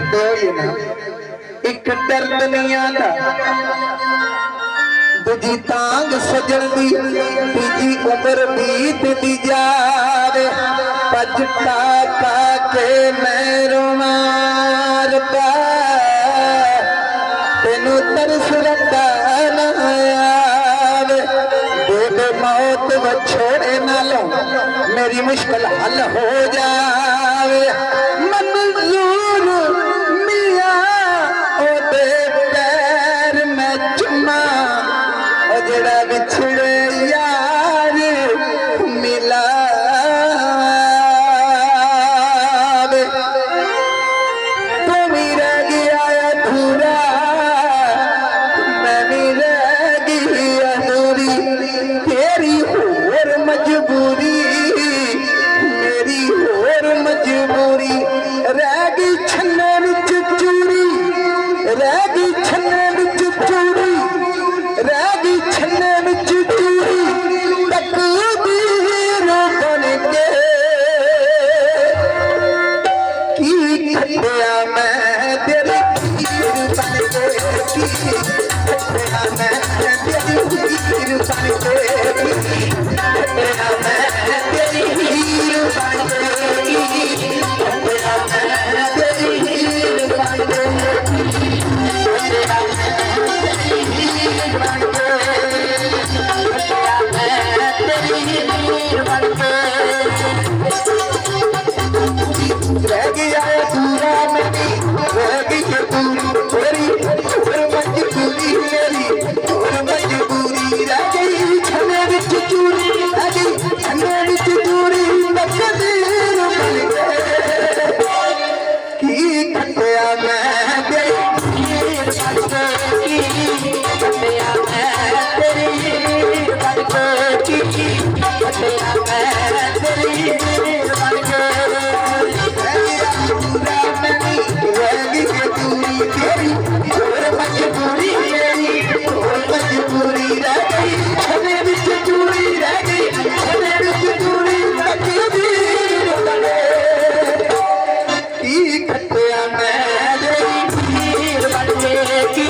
कहते हो ये ना एक डर दुनिया का दूजी तांग सजन दी तीजी उम्र बीत दी जावे पजटा पाके मैं रुमार पा तेनू तरस रखा न आवे बेबे मौत बछोड़े नालों मेरी मुश्किल हल हो जावे मंजूर मिया ओदे पैर में चुमा ओ जड़ा बिछड़े यार मिला तू भी रह गया अधूरा मैं भी रह गई अधूरी तेरी होर मजबूरी मेरी होर मजबूरी रह गई छन्ने विच चूरी रह गई छन्ने विच चूरी रह गई छन्ने विच चूरी तकदीर बन के की खटिया मैं तेरी हीर बन के की खटिया मैं तेरी हीर बन के खटिया मैं तेरी हीर बन के खटिया मैं तेरी हीर बन के खटिया मैं तेरी हीर बन के खटिया मैं तेरी हीर बन के रह गया पूरा मेरी रह गई तू तेरी और मजबूरी मेरी और मजबूरी रह गई छने विच चूरी रह गई छने विच चूरी तकदीर बन के की खटिया मैं तेरी हीर बन के की खटिया मैं तेरी हीर बन के की खटिया मैं तेरी हीर बन के तेरी और मजबूरी मेरी और मजबूरी रह गई छने विच चूरी रह गई छने विच चूरी तकदीर बने की खटिया मैं तेरी हीर बन के की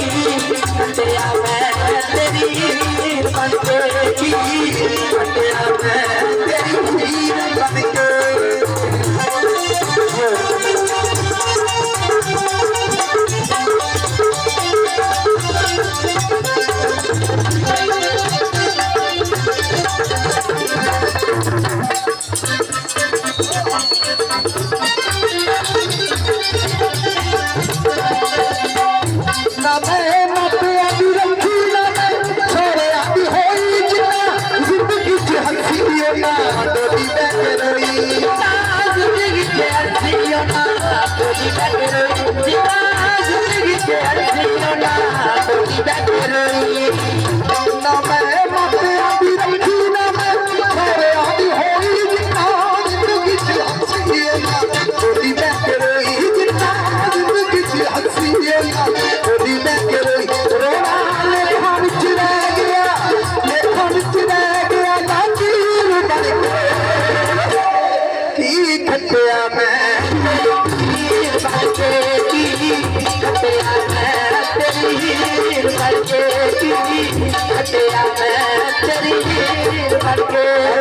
खटिया मैं तेरी हीर बन के की खटिया मैं तेरी हीर बन के खटिया मैं हीर बन के की खटिया मैं तेरी हीर बन के की खटिया मैं तेरी हीर बन के